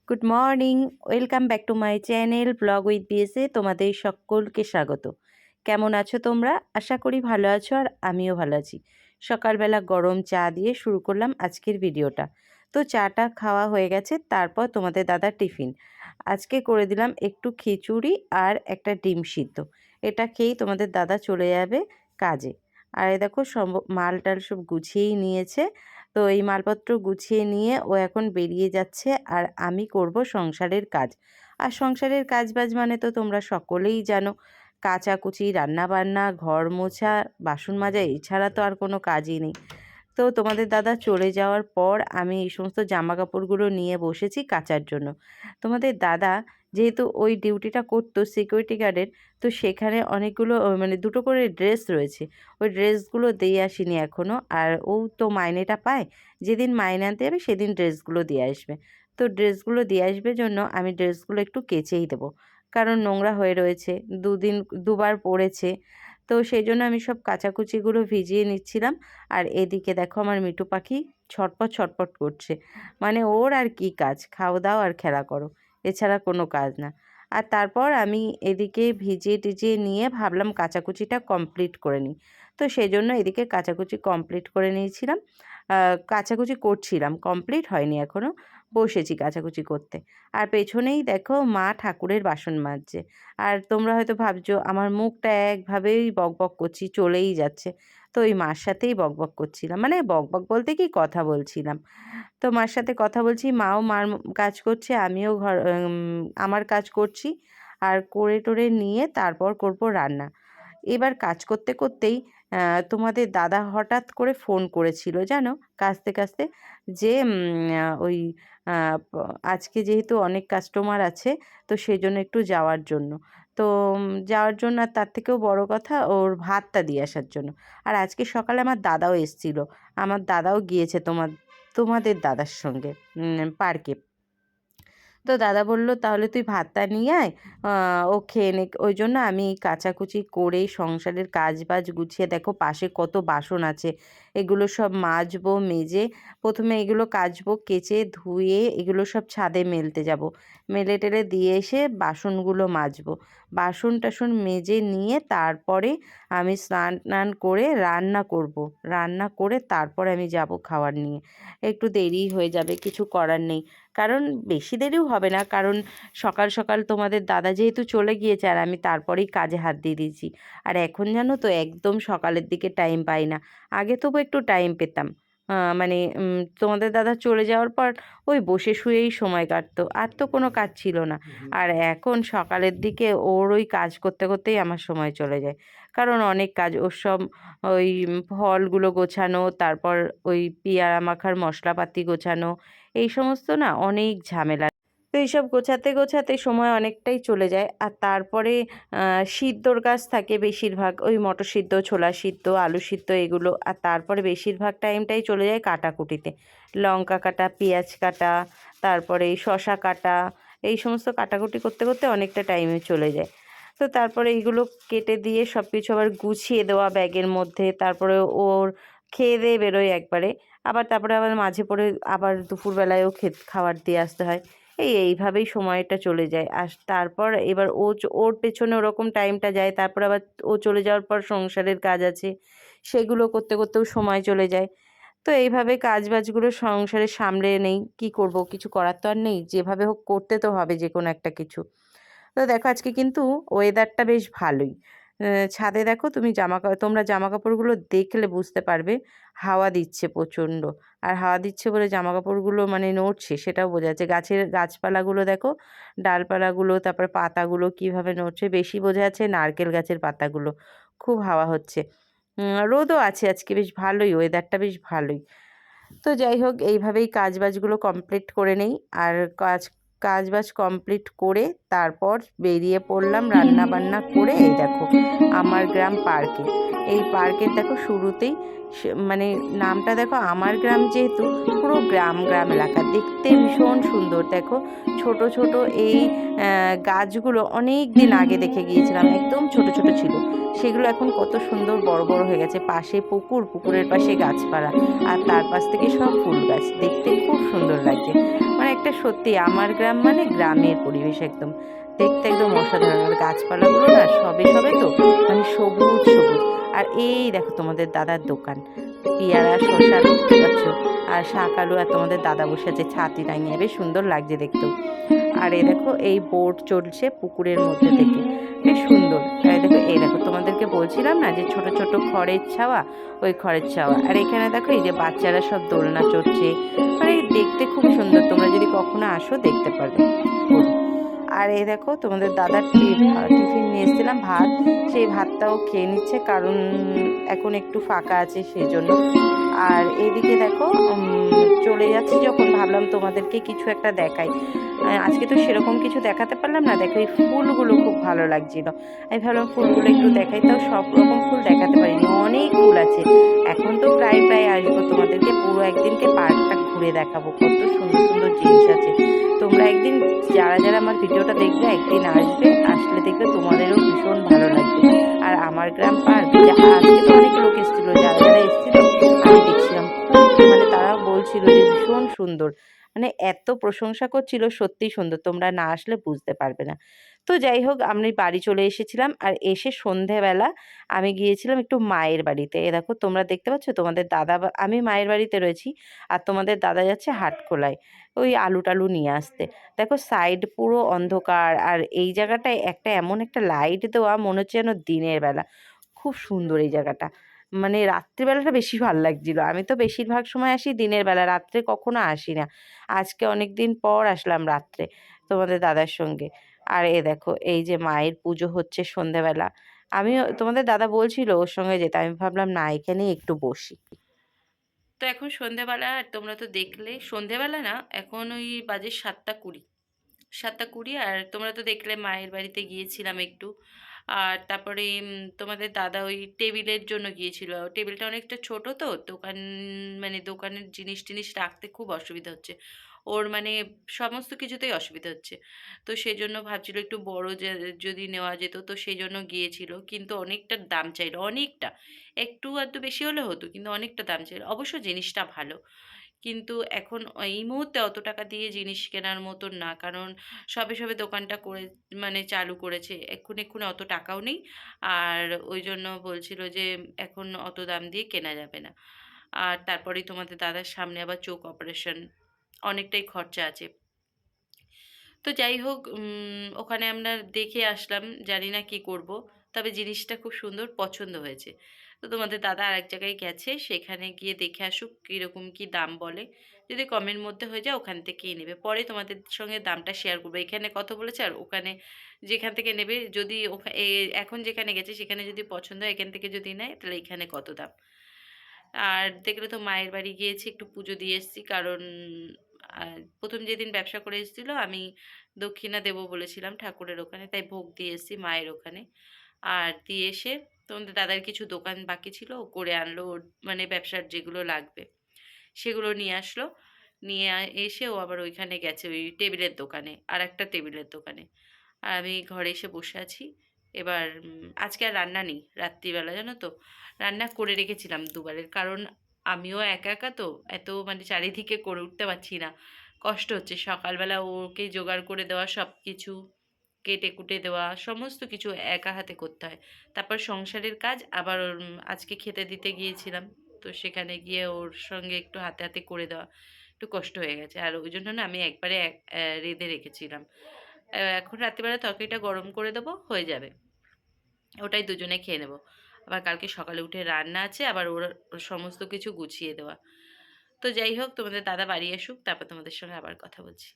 Good morning. Welcome back to my channel blog with BSA. তোমাদের সকলকে স্বাগত। কেমন আছো তোমরা? আশা করি ভালো আছো, আর আমিও ভালো আছি। সকালবেলা গরম চা দিয়ে শুরু করলাম আজকের ভিডিওটা। তো চাটা খাওয়া হয়ে গেছে, তারপর তোমাদের দাদার টিফিন আজকে করে দিলাম একটু খিচুড়ি আর একটা ডিম সিদ্ধ। এটা খেয়েই তোমাদের দাদা চলে যাবে কাজে। আর এই দেখো সব মাল টাল সব গুছিয়েই নিয়েছে। তো এই মালপত্র গুছিয়ে নিয়ে ও এখন বেরিয়ে যাচ্ছে, আর আমি করব সংসারের কাজ। আর সংসারের কাজ বাজ মানে তো তোমরা সকলেই জানো, কাচাকুচি, রান্নাবান্না, ঘর মোছা, বাসন মাজা, এছাড়া তো আর কোনো কাজই নেই। তো তোমাদের দাদা চলে যাওয়ার পর আমি এই সমস্ত জামা কাপড়গুলো নিয়ে বসেছি কাচার জন্য। তোমাদের দাদা যেহেতু ওই ডিউটিটা করতো সিকিউরিটি গার্ডের, তো সেখানে অনেকগুলো মানে দুটো করে ড্রেস রয়েছে। ওই ড্রেসগুলো দিয়ে আসিনি এখনও, আর ও তো মাইনেটা পায়, যেদিন মাইনে আনতে যাবে সেদিন ড্রেসগুলো দিয়ে আসবে। তো ড্রেসগুলো দিয়ে আসবে জন্য আমি ড্রেসগুলো একটু কেচেই দেবো, কারণ নোংরা হয়ে রয়েছে, দুবার পড়েছে। তো সেই জন্য আমি সব কাচাকুচিগুলো ভিজিয়ে নিচ্ছিলাম। আর এদিকে দেখো আমার মিঠু পাখি ছটপট ছটপট করছে। মানে ওর আর কি কাজ, খাও দাও আর খেলা করো, এছাড়া কোনো কাজ না। আর তারপর আমি এদিকে ভিজিয়ে টিজিয়ে নিয়ে ভাবলাম কাচাকুচিটা কমপ্লিট করে নিই। তো সেই জন্য এদিকে কাচাকুচি কমপ্লিট করে নিয়েছিলাম, কাচাকুচি করছিলাম, কমপ্লিট হয়নি এখনও, বসেছি কাচাকুচি করতে। আর পেছনেই দেখো মা ঠাকুরের বাসন মাজছে। আর তোমরা হয়তো ভাবছো আমার মুখটা একভাবেই বকবক করছি, চলেই যাচ্ছে। তো ওই মার সাথেই বকবক করছিলাম, মানে বকবক বলতে কি কথা বলছিলাম। তো মার সাথে কথা বলছি, মাও মার কাজ করছে, আমিও আমার কাজ করছি। আর করে টোরে নিয়ে তারপর করব রান্না। এবার কাজ করতে করতেই তোমাদের দাদা হঠাৎ করে ফোন করেছিল জানো, কাস্তে কাস্তে, যে ওই আজকে যেহেতু অনেক কাস্টমার আছে, তো সেই জন্য একটু যাওয়ার জন্য। তো যাওয়ার জন্য, আর তার থেকেও বড় কথা ওর ভাতটা দিয়ে আসার জন্য। আর আজকে সকালে আমার দাদাও এসেছিল, আমার দাদাও গিয়েছে তোমাদের দাদার সঙ্গে পার্কে। তো দাদা বলল তাহলে তুই ভাতটা নিয়ে আয়, ও খেয়ে নে। ওই জন্য আমি কাচাকুচি করে সংসারের কাজ বাজ গুছিয়ে, দেখো পাশে কত বাসন আছে, এগুলো সব মাজবো, মেজে প্রথমে এগুলো কাচবো, কেচে ধুয়ে এগুলো সব ছাদে মেলতে যাব। মেলে টেলে দিয়ে এসে বাসনগুলো মাজবো, বাসন টাসন মেজে নিয়ে তারপরে আমি স্নান টান করে রান্না করব। রান্না করে তারপরে আমি যাব খাবার নিয়ে। একটু দেরি হয়ে যাবে, কিছু করার নেই। কারণ বেশি দেরিও হবে না, কারণ সকাল সকাল তোমাদের দাদা যেহেতু চলে গিয়েছে, আর আমি তারপরেই কাজে হাত দিয়ে দিয়েছি। আর এখন জানো তো একদম সকালের দিকে টাইম পাই না। আগে তবু একটু টাইম পেতাম, মানে তোমাদের দাদা চলে যাওয়ার পর ওই বসে শুয়েই সময় কাটতো, আর তো কোনো কাজ ছিল না। আর এখন সকালের দিকে ওর ওই কাজ করতে করতেই আমার সময় চলে যায়, কারণ অনেক কাজ ওর সব, ওই ফলগুলো গোছানো, তারপর ওই পেয়ারা মাখার মশলাপাতি গোছানো, এই সমস্ত না অনেক ঝামেলা। তো এইসব গোছাতে গোছাতে সময় অনেকটাই চলে যায়। আর তারপরে সিদ্ধর কাজ থাকে বেশিরভাগ, ওই মটর সিদ্ধ, ছোলা সিদ্ধ, আলু সিদ্ধ এগুলো। আর তারপরে বেশিরভাগ টাইমটাই চলে যায় কাটাকুটিতে, লঙ্কা কাটা, পেঁয়াজ কাটা, তারপরে শসা কাটা, এই সমস্ত কাটাকুটি করতে করতে অনেকটা টাইমে চলে যায়। তো তারপরে এইগুলো কেটে দিয়ে সব কিছু আবার গুছিয়ে দেওয়া ব্যাগের মধ্যে, তারপরে ওর খেয়ে দিয়ে বেরোয় একবারে। তারপরে আবার মাঝে পড়ে আবার দুপুরবেলায়ও খাবার দিয়ে আসতে হয়। এইভাবেই সময়টা চলে যায়। আর তারপর এবার ওর পেছনে ওরকম টাইমটা যায়, তারপর আবার ও চলে যাওয়ার পর সংসারের কাজ আছে, সেগুলো করতে করতেও সময় চলে যায়। তো এইভাবে কাজ বাজগুলো সংসারে সামলে নেই, কি করব, কিছু করার তো আর নেই, যেভাবে হোক করতে তো হবে যে কোনো একটা কিছু। তো দেখো আজকে কিন্তু ওয়েদারটা বেশ ভালোই। ছাদে দেখো তোমরা জামা কাপড়গুলো দেখলে বুঝতে পারবে, হাওয়া দিচ্ছে প্রচণ্ড। আর হাওয়া দিচ্ছে বলে জামা কাপড়গুলো মানে নড়ছে, সেটাও বোঝা যাচ্ছে। গাছপালাগুলো দেখো, ডালপালাগুলো, তারপরে পাতাগুলো কিভাবে নড়ছে, বেশি বোঝা যাচ্ছে নারকেল গাছের পাতাগুলো। খুব হাওয়া হচ্ছে, রোদও আছে আজকে, বেশ ভালোই ওয়েদারটা, বেশ ভালোই। তো যাই হোক, এইভাবেই কাজবাজগুলো কমপ্লিট করে নেই। আর কাজবাজ কমপ্লিট করে তারপর বেরিয়ে পড়লাম রান্না বান্না করে। এই দেখো আমার গ্রাম পার্কে, এই পার্কের দেখো শুরুতেই মানে নামটা দেখো, আমার গ্রাম যেহেতু পুরো গ্রাম গ্রাম এলাকা, দেখতে ভীষণ সুন্দর। দেখো ছোট ছোট এই গাছগুলো অনেক দিন আগে দেখে গিয়েছিলাম, একদম ছোট ছোট ছিল, সেগুলো এখন কত সুন্দর বড় বড় হয়ে গেছে। পাশে পুকুর, পুকুরের পাশে গাছপালা, আর তার পাশ থেকে সব ফুল গাছ, দেখতে খুব সুন্দর লাগছে। মানে একটা সত্যি আমার গ্রাম মানে গ্রামের পরিবেশ একদম, দেখতে একদম অসাধারণ। আর গাছপালাগুলো না সবে সবে তো, মানে সবুজ সবুজ। আর এই দেখো তোমাদের দাদার দোকান, পেয়ারা শসা দেখতে পাচ্ছ, আর শাক আলু, আর তোমাদের দাদা বসে আছে ছাতি টাঙিয়ে, বেশ সুন্দর লাগছে দেখতেও। আর এই দেখো এই বোট চলছে পুকুরের মধ্যে থেকে, বেশ সুন্দর। আর এই দেখো তোমাদেরকে বলছিলাম না যে ছোট ছোট খড়ের ছাওয়া, ওই খড়ের ছাওয়া। আর এখানে দেখো এই যে বাচ্চারা সব দোলনা চড়ছে, মানে দেখতে খুবই সুন্দর, তোমরা যদি কখনো আসো দেখতে পারবে। আর এই দেখো তোমাদের দাদার টিফিন নিয়ে এসেছিলাম, ভাত, সেই ভাতটাও খেয়ে নিচ্ছে, কারণ এখন একটু ফাঁকা আছে সেই জন্য। আর এইদিকে দেখো চলে যাচ্ছি যখন, ভাবলাম তোমাদেরকে কিছু একটা দেখাই। আজকে তো সেরকম কিছু দেখাতে পারলাম না। দেখো এই ফুলগুলো খুব ভালো লাগছিল, আমি ভাবলাম ফুলগুলো একটু দেখাই, তাও সব রকম ফুল দেখাতে পারিনি, অনেক ফুল আছে। এখন তো প্রায় প্রায় আসবো, তোমাদেরকে পুরো একদিনকে পার্কটা ঘুরে দেখাবো, কত সুন্দর সুন্দর জিনিস আছে। তোমরা একদিন, যারা যারা আমার ভিডিওটা দেখবে একদিন আসবে, আসলে দেখবে তোমাদেরও ভীষণ ভালো লাগবে। আর আমার গ্রাম পার্ক, আজকে তো অনেক লোক এসেছিল, যারা যারা এসেছিল আমি দেখছিলাম, খুব মানে তারাও বলছিল যে ভীষণ সুন্দর, মানে এত প্রশংসা করছিল, সত্যি সুন্দর, তোমরা না আসলে বুঝতে পারবে না। তো যাই হোক, আমি বাড়ি চলে এসেছিলাম, আর এসে সন্ধেবেলা আমি গিয়েছিলাম একটু মায়ের বাড়িতে। এ দেখো তোমরা দেখতে পাচ্ছ তোমাদের দাদা, আমি মায়ের বাড়িতে রয়েছি, আর তোমাদের দাদা যাচ্ছে হাটখোলায় ওই আলু টালু নিয়ে আসতে। দেখো সাইড পুরো অন্ধকার, আর এই জায়গাটায় একটা এমন একটা লাইট দেওয়া, মনে হচ্ছে যেন দিনের বেলা। খুব সুন্দর এই জায়গাটা, মানে রাত্রিবেলাটা বেশি ভালো লাগছিল। আমি তো বেশিরভাগ সময় আসি দিনের বেলা, রাত্রে কখনো আসি না। আজকে অনেক দিন পর আসলাম রাত্রে তোমাদের দাদার সঙ্গে। আর এ দেখো এই যে মায়ের পুজো হচ্ছে সন্ধেবেলা, আমিও, তোমাদের দাদা বলছিল ওর সঙ্গে যেতে, আমি ভাবলাম না এখানেই একটু বসি। তো এখন সন্ধেবেলা, আর তোমরা তো দেখলে সন্ধেবেলা না, এখন ওই বাজে 7টা 20, 7টা 20। আর তোমরা তো দেখলে মায়ের বাড়িতে গিয়েছিলাম একটু। আর তারপরে তোমাদের দাদা ওই টেবিলের জন্য গিয়েছিল, টেবিলটা অনেকটা ছোট তো, দোকান মানে দোকানের জিনিস টিনিস রাখতে খুব অসুবিধা হচ্ছে ওর, মানে সমস্ত কিছুতেই অসুবিধা হচ্ছে। তো সেই জন্য ভাবছিল একটু বড় যে যদি নেওয়া যেত, তো সেই জন্য গিয়েছিল, কিন্তু অনেকটা দাম চাইলো, অনেকটা, একটু আধটু বেশি হলে হতো, কিন্তু অনেকটা দাম চাইলো। অবশ্য জিনিসটা ভালো, কিন্তু এখন এই মুহূর্তে অত টাকা দিয়ে জিনিস কেনার মতন না, কারণ সবে সবে দোকানটা করে, মানে চালু করেছে, এক্ষুনি এক্ষুনি অত টাকাও নেই। আর ওই জন্য বলছিল যে এখন অত দাম দিয়ে কেনা যাবে না। আর তারপরেই তোমাদের দাদার সামনে আবার চোখ অপারেশন, অনেকটাই খরচা আছে। তো যাই হোক, ওখানে আমরা দেখে আসলাম, জানি না কি করব, তবে জিনিসটা খুব সুন্দর, পছন্দ হয়েছে। তো তোমাদের দাদা আরেক জায়গায় গেছে, সেখানে গিয়ে দেখে আসুক কীরকম কি দাম বলে, যদি কমের মধ্যে হয়ে যায় ওখান থেকেই নেবে। পরে তোমাদের সঙ্গে দামটা শেয়ার করবো, এখানে কত বলেছে আর ওখানে যেখান থেকে নেবে, যদি এখন যেখানে গেছে সেখানে যদি পছন্দ হয়, এখান থেকে যদি নেয় তাহলে এখানে কত দাম। আর দেখলে তো মায়ের বাড়ি গিয়েছি, একটু পুজো দিয়ে এসেছি, কারণ প্রথম যেদিন ব্যবসা করে এসেছিল আমি দক্ষিণা দেবো বলেছিলাম ঠাকুরের ওখানে, তাই ভোগ দিয়ে এসেছি মায়ের ওখানে। আর দিয়ে এসে তোমাদের দাদার কিছু দোকান বাকি ছিল, ও করে আনলো, ওর মানে ব্যবসার যেগুলো লাগবে সেগুলো নিয়ে আসলো। নিয়ে এসে ও আবার ওইখানে গেছে, ওই টেবিলের দোকানে, আর একটা টেবিলের দোকানে। আর আমি ঘরে এসে বসে আছি। এবার আজকে আর রান্না নেই রাত্রিবেলা, জানো তো, রান্না করে রেখেছিলাম দুবারের, কারণ আমিও একা একা তো, এত মানে চারিদিকে করে উঠতে পারছি না, কষ্ট হচ্ছে। সকালবেলা ওকে জোগাড় করে দেওয়া, সব কিছু কেটে কুটে দেওয়া, সমস্ত কিছু একা হাতে করতে হয়। তারপর সংসারের কাজ আবার আজকে খেতে দিতে গিয়েছিলাম, তো সেখানে গিয়ে ওর সঙ্গে একটু হাতে হাতে করে দেওয়া, একটু কষ্ট হয়ে গেছে। আর ওই জন্য না আমি একবারে রেঁধে রেখেছিলাম। এখন রাত্রিবেলা তরকারিটা গরম করে দেবো, হয়ে যাবে, ওটাই দুজনে খেয়ে নেব। আবার কালকে সকালে উঠে রান্না আছে, আবার ওর সমস্ত কিছু গুছিয়ে দেওয়া। তো যাই হোক, তোমাদের দাদা বাড়ি আসুক, তারপর তোমাদের সঙ্গে আবার কথা বলছি।